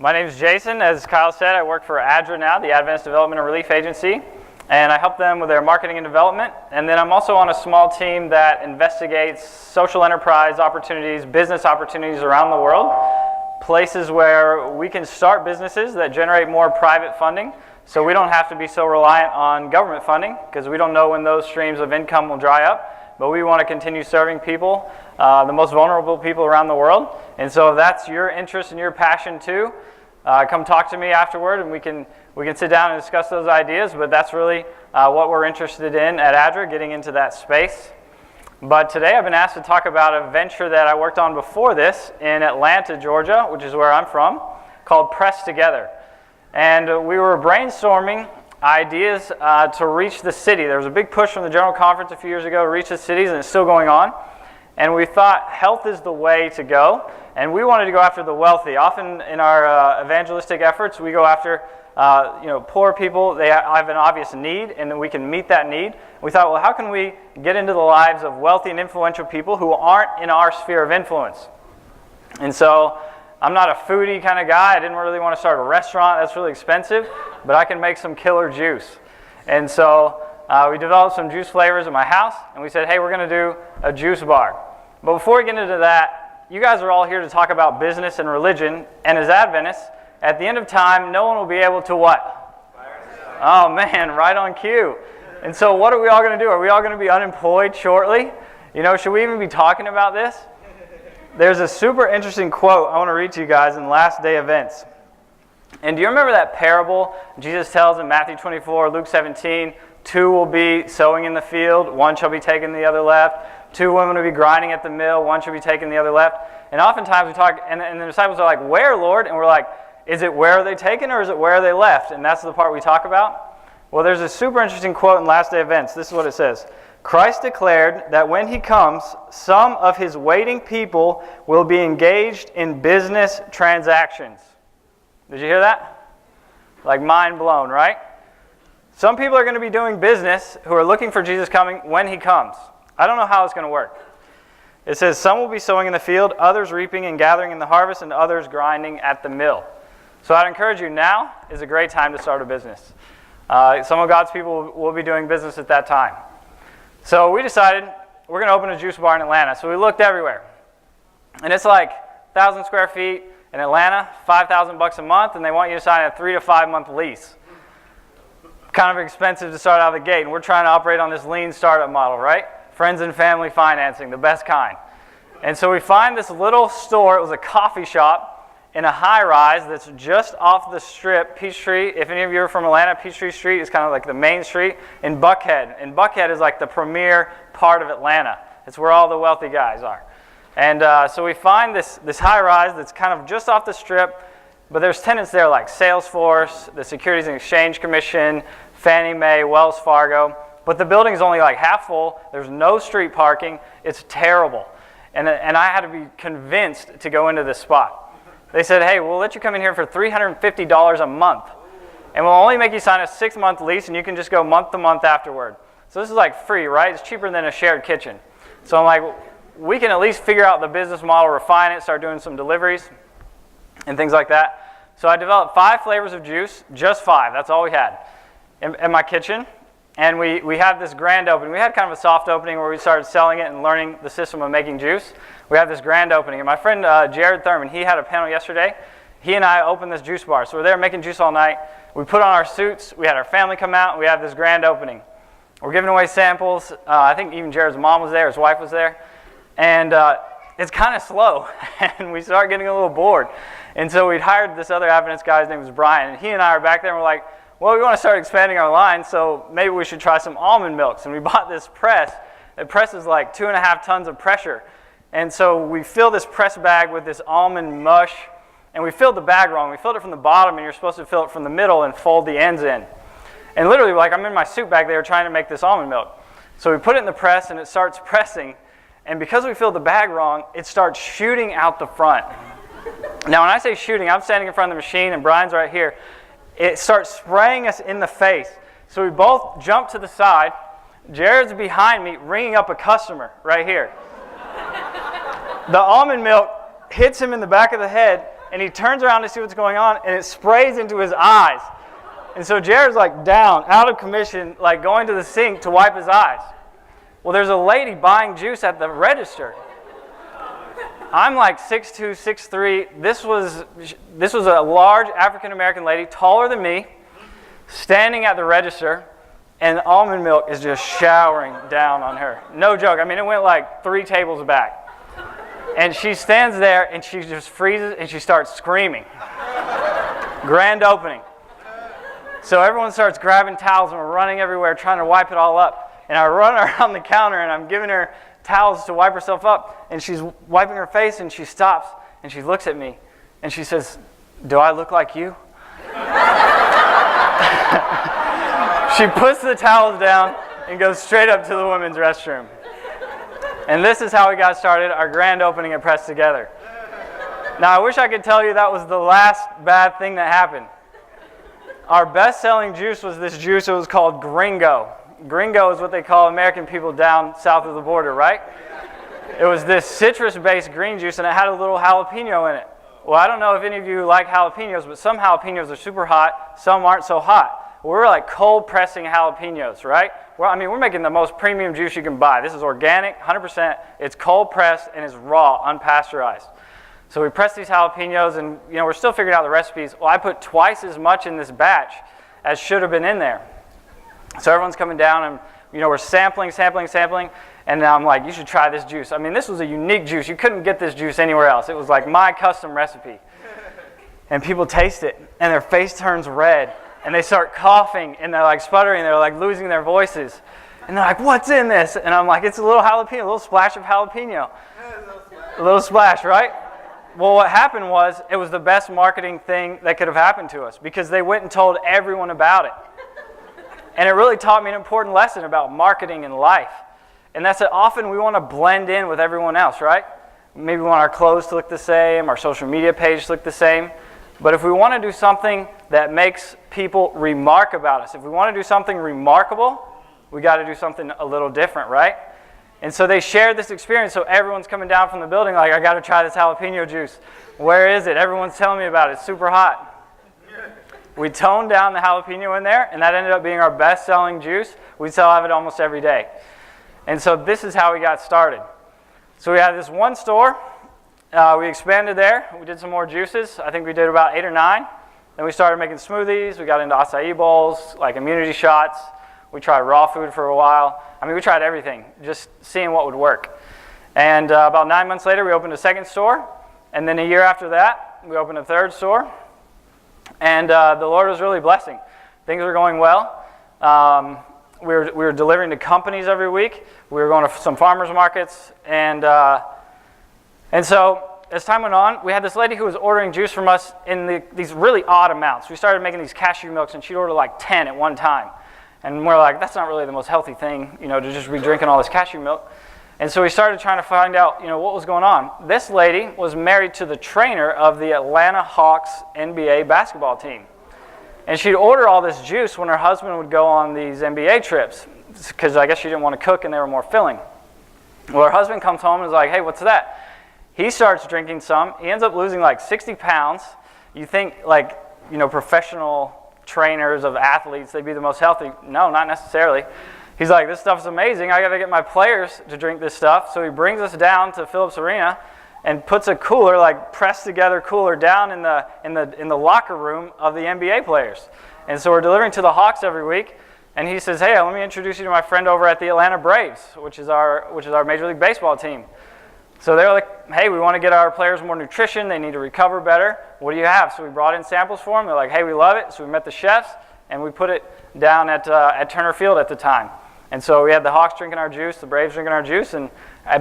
My name is Jason. As Kyle said, I work for ADRA now, the Advanced Development and Relief Agency, and I help them with their marketing and development. And then I'm also on a small team that investigates social enterprise opportunities, business opportunities around the world, places where we can start businesses that generate more private funding, so we don't have to be so reliant on government funding, because we don't know when those streams of income will dry up. But we want to continue serving people, the most vulnerable people around the world. And so if that's your interest and your passion too, come talk to me afterward, and we can sit down and discuss those ideas. But that's really what we're interested in at ADRA, getting into that space. But today I've been asked to talk about a venture that I worked on before this in Atlanta, Georgia, which is where I'm from, called Press Together. And we were brainstorming ideas to reach the city. There was a big push from the General Conference a few years ago to reach the cities, and it's still going on. And we thought health is the way to go, and we wanted to go after the wealthy. Often in our evangelistic efforts, we go after poor people. They have an obvious need, and we can meet that need. We thought, well, how can we get into the lives of wealthy and influential people who aren't in our sphere of influence? And so I'm not a foodie kind of guy. I didn't really want to start a restaurant. That's really expensive, but I can make some killer juice. And so we developed some juice flavors in my house, and we said, hey, we're going to do a juice bar. But before we get into that, you guys are all here to talk about business and religion, and as Adventists, at the end of time, no one will be able to what? Oh man, right on cue. And so what are we all going to do? Are we all going to be unemployed shortly? Should we even be talking about this? There's a super interesting quote I want to read to you guys in Last Day Events. And do you remember that parable Jesus tells in Matthew 24, Luke 17, 2 will be sowing in the field, 1 shall be taken the other left, 2 women will be grinding at the mill, 1 shall be taken the other left. And oftentimes we talk, and the disciples are like, where, Lord? And we're like, is it where are they taken or is it where are they left? And that's the part we talk about. Well, there's a super interesting quote in Last Day Events. This is what it says. Christ declared that when he comes, some of his waiting people will be engaged in business transactions. Did you hear that? Like mind blown, right? Some people are going to be doing business who are looking for Jesus coming when he comes. I don't know how it's going to work. It says, some will be sowing in the field, others reaping and gathering in the harvest, and others grinding at the mill. So I'd encourage you, now is a great time to start a business. Some of God's people will be doing business at that time. So we decided we're going to open a juice bar in Atlanta. So we looked everywhere. And it's like 1,000 square feet in Atlanta, $5,000 a month, and they want you to sign a 3 to 5 month lease. Kind of expensive to start out of the gate. And we're trying to operate on this lean startup model, right? Friends and family financing, the best kind. And so we find this little store. It was a coffee shop in a high-rise that's just off the strip, Peachtree. If any of you are from Atlanta, Peachtree Street is kind of like the main street in Buckhead. And Buckhead is like the premier part of Atlanta. It's where all the wealthy guys are. And so we find this high-rise that's kind of just off the strip, but there's tenants there like Salesforce, the Securities and Exchange Commission, Fannie Mae, Wells Fargo. But the building is only like half full. There's no street parking. It's terrible. And I had to be convinced to go into this spot. They said, hey, we'll let you come in here for $350 a month. And we'll only make you sign a 6-month lease, and you can just go month to month afterward. So this is like free, right? It's cheaper than a shared kitchen. So I'm like, we can at least figure out the business model, refine it, start doing some deliveries and things like that. So I developed 5 flavors of juice, just 5. That's all we had in my kitchen. And we had this grand opening. We had kind of a soft opening where we started selling it and learning the system of making juice. We had this grand opening. And my friend Jared Thurman, he had a panel yesterday. He and I opened this juice bar. So we're there making juice all night. We put on our suits. We had our family come out. And we had this grand opening. We're giving away samples. I think even Jared's mom was there. His wife was there. And it's kind of slow. And we start getting a little bored. And so we'd hired this other Adventist guy. His name was Brian. And he and I are back there. And we're like, well, we want to start expanding our line, so maybe we should try some almond milks. And we bought this press. It presses like 2.5 tons of pressure. And so we fill this press bag with this almond mush, and we filled the bag wrong. We filled it from the bottom, and you're supposed to fill it from the middle and fold the ends in. And literally, like, I'm in my suit back there trying to make this almond milk. So we put it in the press, and it starts pressing. And because we filled the bag wrong, it starts shooting out the front. Now, when I say shooting, I'm standing in front of the machine, and Brian's right here. It starts spraying us in the face. So we both jump to the side. Jared's behind me, ringing up a customer right here. The almond milk hits him in the back of the head, and he turns around to see what's going on, and it sprays into his eyes. And so Jared's like down, out of commission, like going to the sink to wipe his eyes. Well, there's a lady buying juice at the register. I'm like 6'2", 6'3". This was a large African-American lady, taller than me, standing at the register, and almond milk is just showering down on her. No joke. I mean, it went like 3 tables back. And she stands there, and she just freezes, and she starts screaming. Grand opening. So everyone starts grabbing towels, and we're running everywhere trying to wipe it all up. And I run around the counter, and I'm giving her towels to wipe herself up, and she's wiping her face, and she stops, and she looks at me, and she says, "Do I look like you?" She puts the towels down and goes straight up to the women's restroom. And this is how we got started, our grand opening at Press Together. Now, I wish I could tell you that was the last bad thing that happened. Our best-selling juice was this juice. It was called Gringo. Gringo is what they call American people down south of the border, right? It was this citrus-based green juice, and it had a little jalapeno in it. Well, I don't know if any of you like jalapenos, but some jalapenos are super hot, some aren't so hot. We're like cold-pressing jalapenos, right? We're making the most premium juice you can buy. This is organic, 100%. It's cold-pressed, and it's raw, unpasteurized. So we press these jalapenos, and we're still figuring out the recipes. Well, I put twice as much in this batch as should have been in there. So everyone's coming down, and we're sampling, and I'm like, you should try this juice. I mean, this was a unique juice. You couldn't get this juice anywhere else. It was like my custom recipe. And people taste it, and their face turns red, and they start coughing, and they're like sputtering, they're like losing their voices. And they're like, "What's in this?" And I'm like, "It's a little jalapeno, a little splash of jalapeno." A little splash, right? Well, what happened was, it was the best marketing thing that could have happened to us, because they went and told everyone about it. And it really taught me an important lesson about marketing in life. And that's that often we want to blend in with everyone else, right? Maybe we want our clothes to look the same, our social media page to look the same. But if we want to do something that makes people remark about us, if we want to do something remarkable, we got to do something a little different, right? And so they shared this experience, so everyone's coming down from the building like, "I got to try this jalapeno juice. Where is it? Everyone's telling me about it. It's super hot." We toned down the jalapeno in there, and that ended up being our best-selling juice. We still have it almost every day. And so this is how we got started. So we had this one store. We expanded there. We did some more juices. I think we did about 8 or 9. Then we started making smoothies. We got into acai bowls, like immunity shots. We tried raw food for a while. I mean, we tried everything, just seeing what would work. And about 9 months later, we opened a second store. And then a year after that, we opened a third store. And the Lord was really blessing. Things were going well. We were delivering to companies every week. We were going to some farmers markets. And so as time went on, we had this lady who was ordering juice from us in these really odd amounts. We started making these cashew milks, and she'd order like 10 at one time. And we're like, that's not really the most healthy thing, to just be drinking all this cashew milk. And so we started trying to find out, what was going on. This lady was married to the trainer of the Atlanta Hawks NBA basketball team. And she'd order all this juice when her husband would go on these NBA trips, because I guess she didn't want to cook and they were more filling. Well, her husband comes home and is like, "Hey, what's that?" He starts drinking some. He ends up losing like 60 pounds. You think professional trainers of athletes, they'd be the most healthy. No, not necessarily. He's like, "This stuff's amazing. I got to get my players to drink this stuff." So he brings us down to Phillips Arena and puts a cooler, like pressed together cooler, down in the locker room of the NBA players. And so we're delivering to the Hawks every week. And he says, "Hey, let me introduce you to my friend over at the Atlanta Braves, which is our Major League Baseball team." So they're like, "Hey, we want to get our players more nutrition. They need to recover better. What do you have?" So we brought in samples for them. They're like, "Hey, we love it." So we met the chefs, and we put it down at Turner Field at the time. And so we had the Hawks drinking our juice, the Braves drinking our juice, and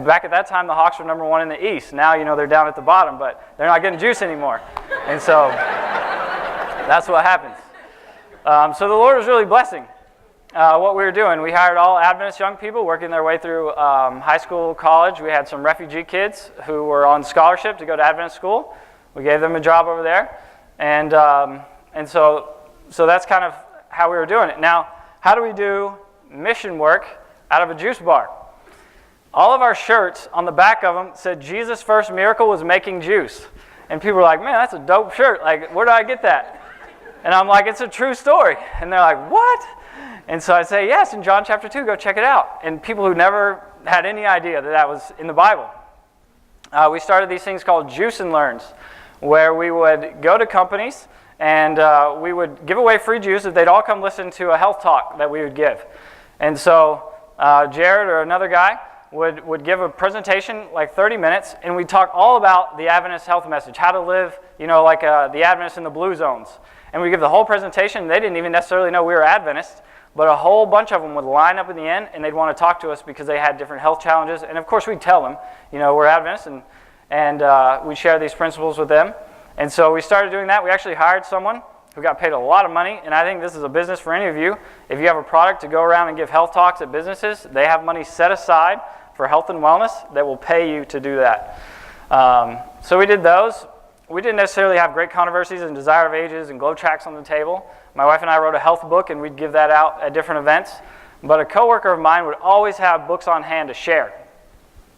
back at that time, the Hawks were number 1 in the East. Now, they're down at the bottom, but they're not getting juice anymore. And so that's what happens. So the Lord was really blessing what we were doing. We hired all Adventist young people working their way through high school, college. We had some refugee kids who were on scholarship to go to Adventist school. We gave them a job over there. And so that's kind of how we were doing it. Now, how do we do mission work out of a juice bar? All of our shirts, on the back of them, said Jesus' first miracle was making juice. And people were like, man, that's a dope shirt. Like, where do I get that? And I'm like, it's a true story. And they're like, what? And so I say, yes, in John chapter 2, go check it out. And people who never had any idea that that was in the Bible. We started these things called Juice and Learns, where we would go to companies and we would give away free juice if they'd all come listen to a health talk that we would give. And so Jared or another guy would give a presentation, like 30 minutes, and we'd talk all about the Adventist health message, how to live, like the Adventists in the blue zones. And we'd give the whole presentation. They didn't even necessarily know we were Adventists, but a whole bunch of them would line up in the end, and they'd want to talk to us because they had different health challenges. And of course, we'd tell them, we're Adventists, and we'd share these principles with them. And so we started doing that. We actually hired someone who got paid a lot of money, and I think this is a business for any of you. If you have a product to go around and give health talks at businesses, they have money set aside for health and wellness that will pay you to do that. So we did those. We didn't necessarily have great controversies and Desire of Ages and glow tracks on the table. My wife and I wrote a health book, and we'd give that out at different events. But a coworker of mine would always have books on hand to share.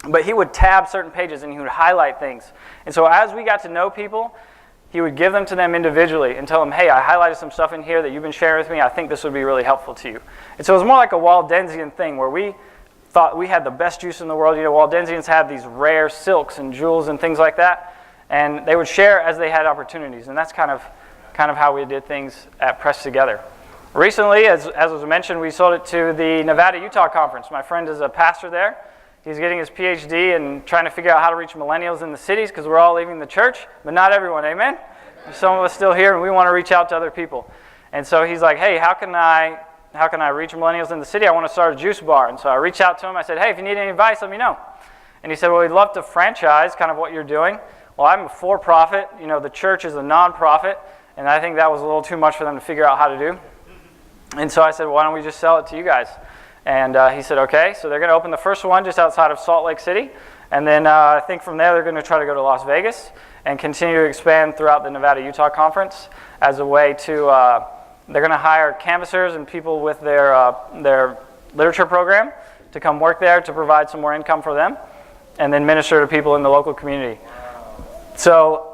But he would tab certain pages, and he would highlight things. And so as we got to know people, he would give them to them individually and tell them, hey, I highlighted some stuff in here that you've been sharing with me. I think this would be really helpful to you. And so it was more like a Waldensian thing where we thought we had the best juice in the world. Waldensians have these rare silks and jewels and things like that. And they would share as they had opportunities. And that's kind of how we did things at Press Together. Recently, as was mentioned, we sold it to the Nevada-Utah conference. My friend is a pastor there. He's getting his PhD and trying to figure out how to reach millennials in the cities because we're all leaving the church, but not everyone, amen? There's some of us still here, and we want to reach out to other people. And so he's like, hey, how can I reach millennials in the city? I want to start a juice bar. And so I reached out to him. I said, hey, if you need any advice, let me know. And he said, well, we'd love to franchise kind of what you're doing. Well, I'm a for-profit. The church is a non-profit, and I think that was a little too much for them to figure out how to do. And so I said, why don't we just sell it to you guys? And he said, okay. So they're going to open the first one just outside of Salt Lake City. And then I think from there they're going to try to go to Las Vegas and continue to expand throughout the Nevada-Utah conference as a way to, they're going to hire canvassers and people with their literature program to come work there to provide some more income for them and then minister to people in the local community. So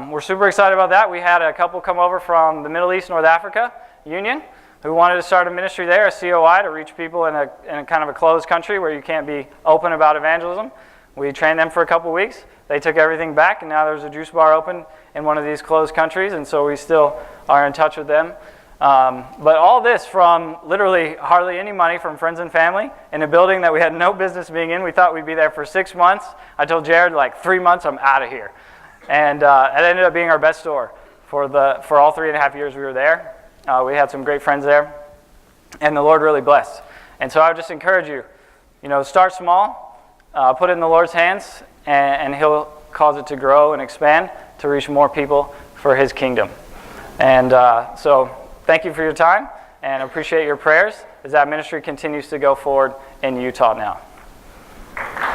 we're super excited about that. We had a couple come over from the Middle East, North Africa Union who wanted to start a ministry there, a COI, to reach people in a kind of a closed country where you can't be open about evangelism. We trained them for a couple weeks. They took everything back, and now there's a juice bar open in one of these closed countries, and so we still are in touch with them. But all this from literally hardly any money from friends and family in a building that we had no business being in. We thought we'd be there for 6 months. I told Jared, 3 months, I'm out of here. And it ended up being our best store for all 3.5 years we were there. We had some great friends there, and the Lord really blessed. And so I would just encourage you, start small, put it in the Lord's hands, and He'll cause it to grow and expand to reach more people for His kingdom. And so thank you for your time, and appreciate your prayers as that ministry continues to go forward in Utah now.